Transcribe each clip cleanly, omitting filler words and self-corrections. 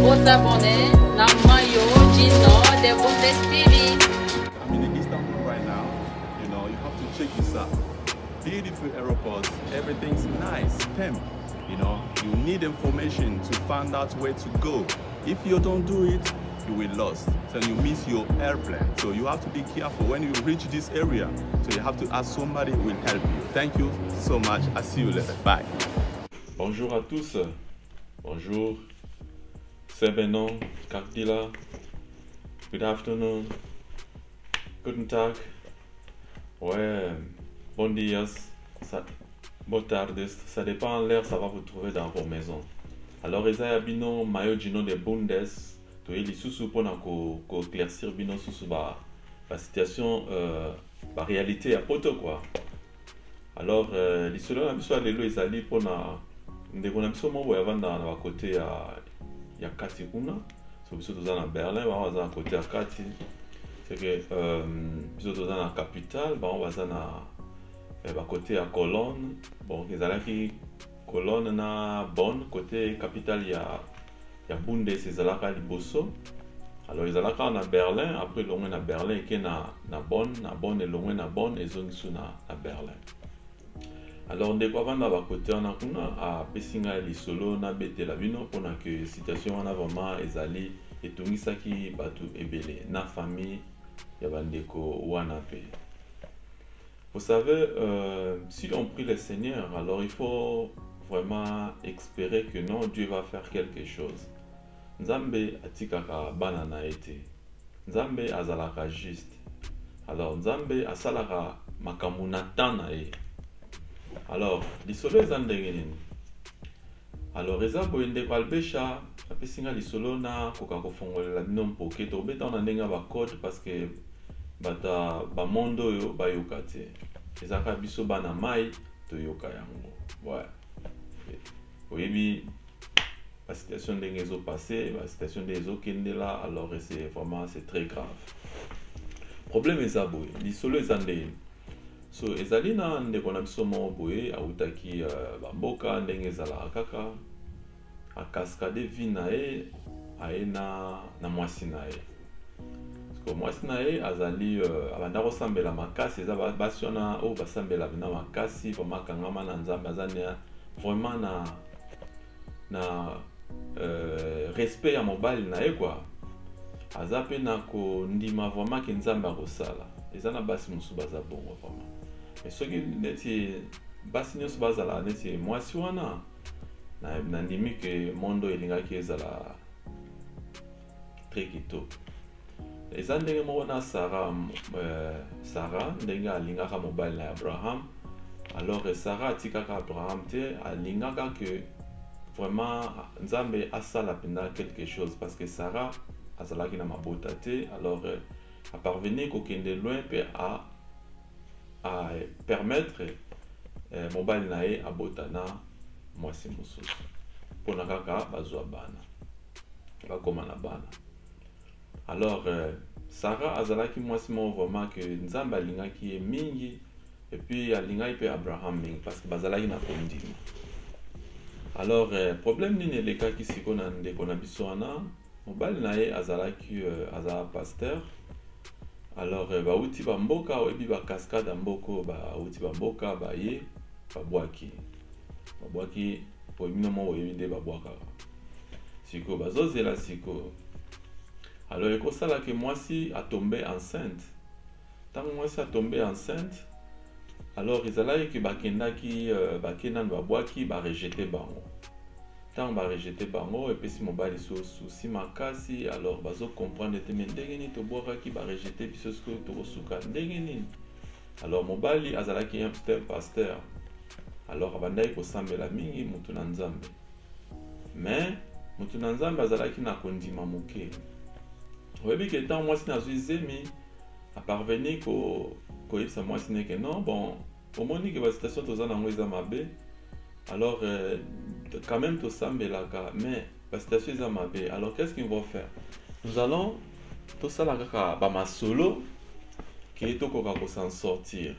s'abonner na Mayo Gino de Bundes TV. I'm in Istanbul right now. You know, you have to check this out. Beautiful airports, everything's nice, pimp. You know, you need information to find out where to go. If you don't do it, you will lost. So you miss your airplane. So you have to be careful when you reach this area. So you have to ask somebody who will help you. Thank you so much. I'll see you later. Bye. Bonjour à tous. Bonjour. Sebenon, Kakdila. Good afternoon. Guten Tag. Ouais, bon dias. Bon tardes. Ça dépend de l'heure, ça va vous trouver dans vos maisons. Alors, Isaiah Bino, Mayo Gino de Bundes. To ili susu pona ko éclaircir bino susu ba situation ba réalité à poto quoi. Alors lisolo na biso lelo ezali pona ndeko na biso mo boya vanda na côté ya kati kuna so biso toza na Berlin ba waza na côté ya kati c'est que biso toza na capitale ba waza na ba côté ya Cologne bon ezalaki Cologne na Bonn côté capitale ya Bundes ezalaka liboso. Alors ezalaka na Berlin, après longwe na Berlin eke na Bonn et longwe na Bonn ezongisu na Berlin. Alors ndeko avanda ba côté wana kuna a pesinga lisolo na betela bino pona que situation wana vraiment ezali etungisaki batu ebele na famille ya bandeko wana pe. Vous savez, si l'on prie le Seigneur, alors il faut vraiment espérer que non, Dieu va faire quelque chose. Nzambe atikaka bana na ete. Nzambe azalaka juste. Alors Nzambe asalaka makambo na tana e. Alors lisolo eza ndenge nini? Alors eza boyende kwa albesha apesinga lisolo na koka kofongolela bino mpoke to beta na ndenge ba code parce que bata ba mondo yo bayoka te. Ezaka biso bana mai to yoka yango. Ouais. Oui, la situation des réseaux passés, la situation des réseaux qui est là, alors c'est très grave. Problème est ça, les solo est andé. So ezalina ndeko na biso mo boye autaki bamboka ndenge ezala kaka a cascade vina e aena na mwasi na e. Parce que mwasi na e azali abanda ko sambela makasi eza basiona o basambela bina makasi vraiment kangama na nzambe azania vraiment na respect à mobile na e quoi azape na ko ndima vraiment ke nzamba kosala ezana basi musu baza bongo vraiment mais soki neti basi nyonso bazala neti mwasi wana na ndimi ke mondo elingaki ezala très kitoko eza ndenge moko na Sarah ndenge alingaka mobile na Abraham. Alors Sarah atikaka Abraham te alingaka que vraiment Nzambe asala penda quelque chose parce que Sarah azalaki na mabota te. Alors a parvenir kokende loin pe à permettre mobile nae abotana mwasi mosusu pona kaka bazwa bana bakoma na bana. Alors Sarah azalaki mwasi mo vraiment que Nzambe alingaki mingi et puis alingaki pe Abraham mingi parce que bazalaki na kondima. Alors problème nini elekaki siko na ndeko na biso wana mobali na ye azalaki azala pasteur. Alors bauti bamboka oyebi ba cascade mboko bauti bamboka baye babwaki oyebino mo oyebi nde babwakaka siko bazozela siko. Alors ekosala ke mwasi a tombé enceinte. Tant mwasi a tombé enceinte, alors ezalaki ke bakendaki bakenda babwaki ba rejeter bango. Tant ba rejeter bango epesi mobali souci makasi. Alors bazo comprendre te ndenge ni to bwakaki ba rejeter biso sko to kosuka ndenge nini. Alors mobali azalaki un pasteur. Alors abandaki kosambela mingi mutu na Nzambe. Mais mutu na Nzambe azalaki na kondima moke. Oyebi ke tant mwasi nazwi zemi a parvenir koyebisa mwasi neke non bon omoni ke basituation toza nango eza mabe. Alors quand même tosambelaka mais basituation eza mabe. Alors qu'est-ce qu'ils vont faire? Nous allons tosala kaka bamasolo ke tokoka s'en sortir.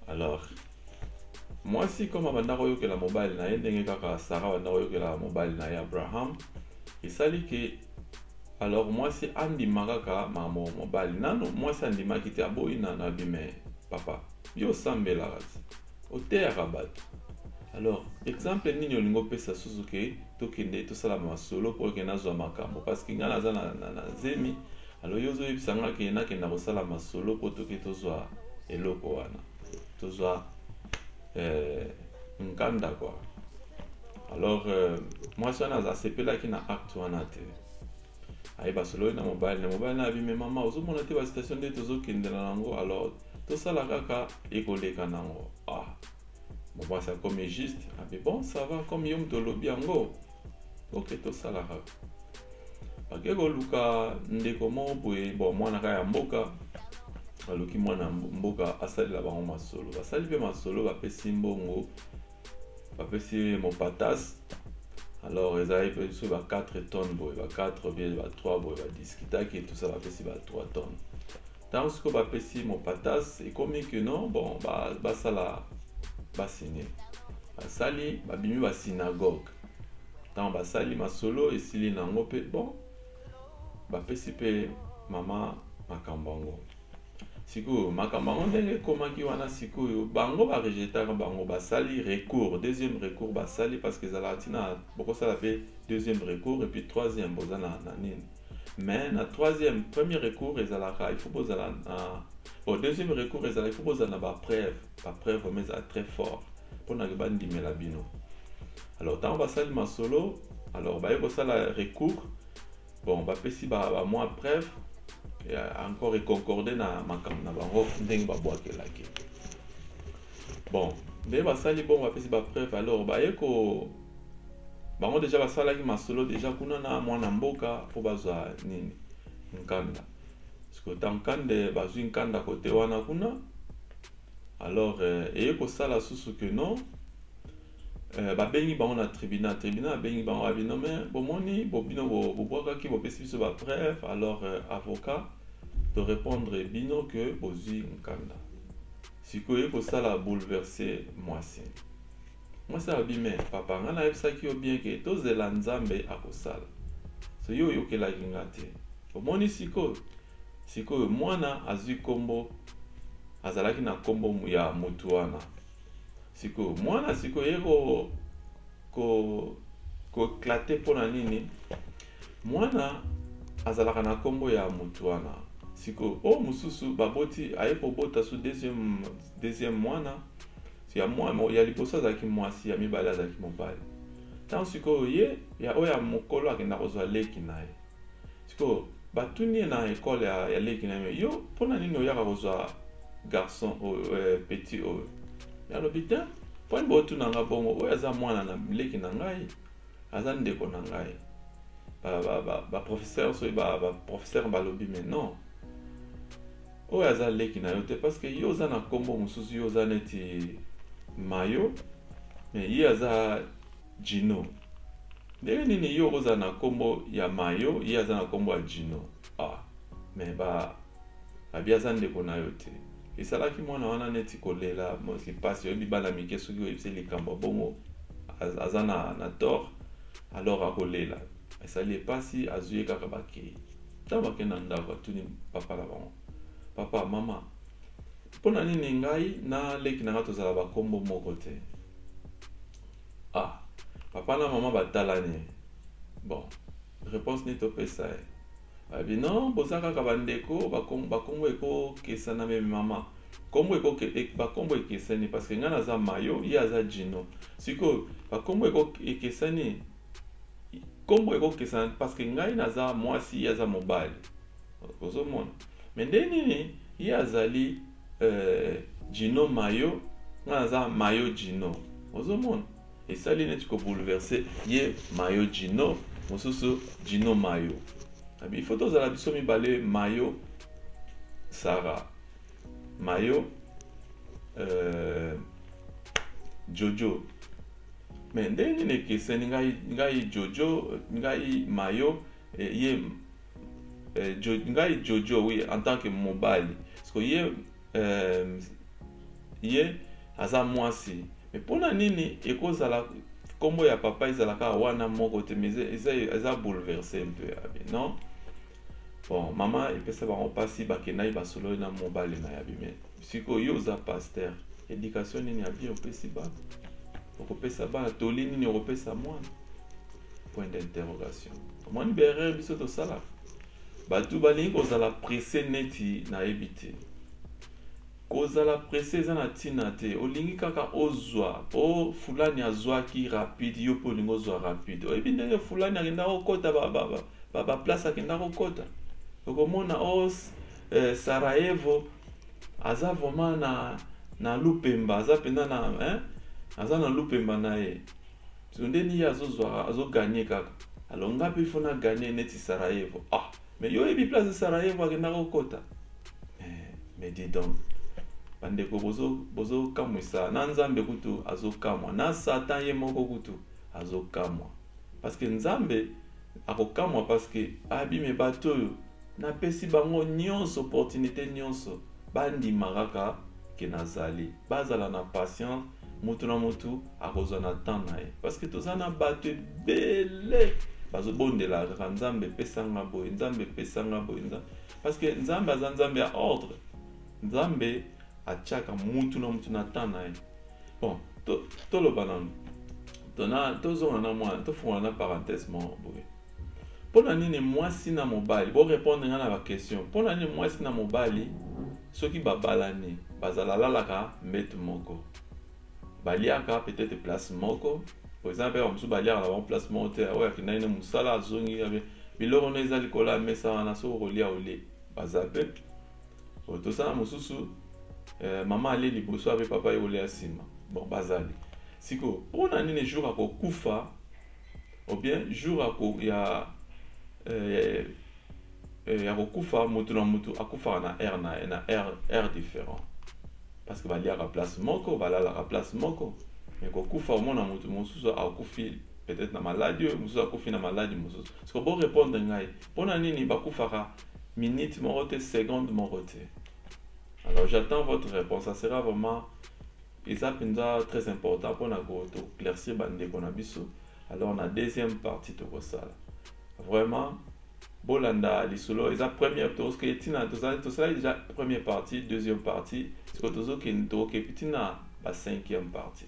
Alors mwasi comme abanda koyokela mobile na ye ndenge kaka Sarah abanda koyokela mobile na ye Abraham esali ke alors moi c'est andimaka ka mama mobali nano moi c'est andimaki te aboyi na bime papa yo sambelaka ti oteyaka bato. Alors exemple nini olingo pesa susu ke tokende tosala masolo po ke nazwa makambo parce que nga naza na zemi. Alors yo ozoyebisa nga ke nakenda kosala masolo po toke tozwa eloko wana tozwa nkanda kwa. Alors mwasi wana asepelaki na acte wana te ayeba solo na mobile na abimi mama ozomona te bastation nde tozokendela nango alors tosala kaka ekoleka nango. Mwasi akomi juste abe bon ça va comme yo moto olobi yango ok tosala kaka bake koluka ndeko moko boye bon mwana kaka ya mboka aluki mwana mboka asalela bango masolo basali mpe masolo bapesi mbongo bapesi mopatas. Alors ezali mpe so ba 4 tonnes boye ba 4 bien ba 3 boye badiskitaki tout ça bapesi ba 3 tonnes ntango siko bapesi mopatas ekomi ke non bon basala basine basali babimi basinagogue ntango basali masolo esili nango mpe bon bapesi mpe mama makambo yango. Sikoyo makambo yango ndenge ekomaki wana sikoyo bango barejetaka bango basali recours deuxième recours basali parce que ezalaka ntina bokosala mpe deuxième recours et puis troisième boza na nini mais na troisième premier recours ezalaka il faut bozala na bon deuxième recours ezala il faut bozala na bapreuve vraiment ezala très fort mpona ke bandimela bino. Alors ntango basali masolo alors baye kosala recours bon bapesi bamwa preuve encore concordé na makambo na bango ndenge babwakelaki. Bon nde basali bon bapesi bapreuve alors baye ko bango deja basalaki masolo deja kuna na mwana mboka mpo bazwa nini nkanda parceque ta nkande bazwi nkanda kote wana kuna. Alors eye kosala susu ke non babengi bango na tribunal abengi bango abino me bomoni bobino bobwakaki bopesi biso bapreuve. Alors avocat de répondre bino que bozwi nkanda sikoyo ekosala bouleverser mwasi abime papa nga nayebisaki yo bien ke tozela nzambe akosala so yo oyokelaki nga te. omoni sikoyo mwana azwi kombo azalaki na kombo ya mutu wana sikoyo mwana sikoyo ye koklate mpona nini mwana azalaka na kombo ya mutu wana sikoyo o mosusu baboti aye kobota so deuxième mwana ya liboso azalaki mwasi ya mibale azalaki mobali ntango sikoyo ye oyo ya mokolo akenda kozwa leki na ye sikoyo batuni ye na ekole ya leki na ye yo mpona nini oyaka kozwa garçon petit oyo yalobi te mponi botunanga bongo oyo aza mwana na leki na ngai aza ndeko na ngai baprofesseur soki baprofesseur balobi mais non oyo aza leki na yo te parce que yo oza na kombo mosusu yo oza neti mayo mais ye aza Gino ndenge nini yo oza na kombo ya mayo ye aza na kombo ya Gino mais abi aza ndeko na yo te esalaki mwana wana neti kolela lipasi oyebi bana mike soki oyebisi likambo bongo aza na tort alors akolela esali epasi azwi ye kaka bakei ntango bakei na ndako atuni papa na bango papa mama mpona nini ngai na leki na nga tozala bakombo moko te papa na mama batalani bon réponse nini topesa ye abi non boza kaka bandeko bakombo ekokesana meme mama bakombo ekesani parce que ngai naza mayo ye aza Gino sikoyo bakombo ekesani kombo ekokesana parce que ngai naza mwasi ye aza mobali ozomona mais nde nini ye azali Gino mayo ngai naza mayo Gino ozomona esali neti kobouleverse ye mayo Gino mosusu Gino mayo il faut tozala biso mibale mayo Sarah mayo Jojo mais ndenge nini ekeseni ngai Jojo ngai mayo ye ngai Jojo oui en tant que mobali parce que ye aza mwasi mais mpona nini ekozala combo ya papa ezalaka wana moko te mais eza bouleversé un peu non bon maman epesa bango mpasi bakendaki basololi na mobali na yabi mais sikoyo yo oza pasteur éducation nini ya bien opesi bana okopesa bana toli nini okopesa mwana point d'interrogation omoni berere biso tosalaka bato balingi kozala presse neti nayebi te kozala presse eza na ntina te olingi kaka ozwa o fulani azwaki rapide yo mpo olingi ozwa rapide oyebi ndenge fulani akenda kokota baplace akenda kokota okomona o Sarajevo aza vraiment na lupemba aza mpenza na aza na lupemba na ye ndeni ye azoganye kaka alonga mpe ifo na ganye neti Sarajevo mais yo oyebi place de Sarajevo akenda kokota mais dis donc bandeko bozokamwisa na nzambe kutu azokamwa na satan ye moko kutu azokamwa parce que nzambe akokamwa parce que abime bato oyo napesi bango nyonso opportunité nyonso bandima kaka ke nazali bazala na patience mutu na mutu akozwa na temps na ye parce que toza na bato ebele bazobondela kaka nzambe pesanga boye nzambe pesanga boye parce que nzambe aza nzambe ya ordre nzambe achaka mutu na temps na ye bon toloba nanu tozonga na mwana tofungola na parenthèse moko boye mpona nini mwasi na mobali borépondre nga na baquestion mpona nini mwasi na mobali soki babalani bazala lalaka mbetu moko baliaka peut-être place moko par exemple bamosusu baliaka na bango place moko te oyo akendaki ne mosala azongi biloko no eza likolo ya mesa wana soki kolia olie baza mpe tosala mosusu mama ali liboso ape papa ye kolia nsima bon bazali siko mpona nini jour akokufa ou bien jour ya kokufa mutu na mutu akufaka na air différent parce que baliaka place moko balalaka place moko mais kokufa omona mutu mosusu akufi peut-être na maladie oyo mosusu akufi na maladie mosusu siko borépondre ngai mpona nini bakufaka minute moko te seconde moko te. Alors j'attends votre réponse, ça sera vraiment très important pour nous éclaircir bandeko na biso. Alors on a deuxième partie de ça. Vraiment bolanda lisolo eza première tour que tina to ça déjà première partie, deuxième partie, ce que tozo kento ke pitina ba cinquième partie.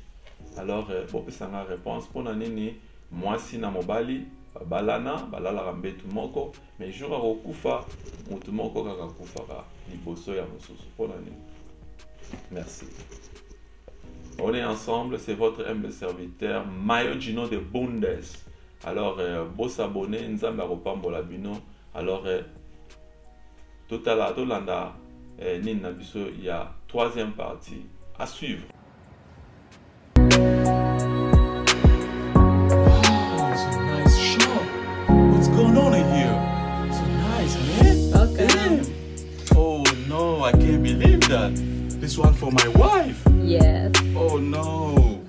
Alors bon pesanga réponse pour nini mwasi na mobali balana balala rambetu moko mais jour akokufa mutu moko kaka kufaka liboso ya mosusu pour nini. Merci. On est ensemble, c'est votre humble serviteur Mayo Gino de Bundes. Alors, beau s'abonner, nzambe akopambola bino. Alors, totala tolanda nina biso, il y a troisième partie à suivre. Wow, it's a nice shop. What's going on in here? So nice, man. Okay. Oh no, I can't believe that. This one for my wife. Yes. Oh no,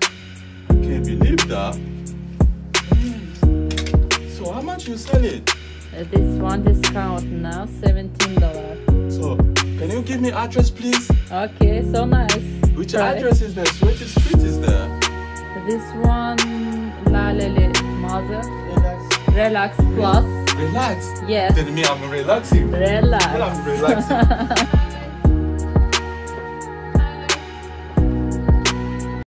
I can't believe that. So how much you sell it? This one discount now $17. So can you give me address please? Okay, so nice. Which Right. address is this? Which street is there? This one La Lele Mother Relax Plus. Relax. Yes. Tell me I'm relaxing. Relax. Well, I'm relaxing.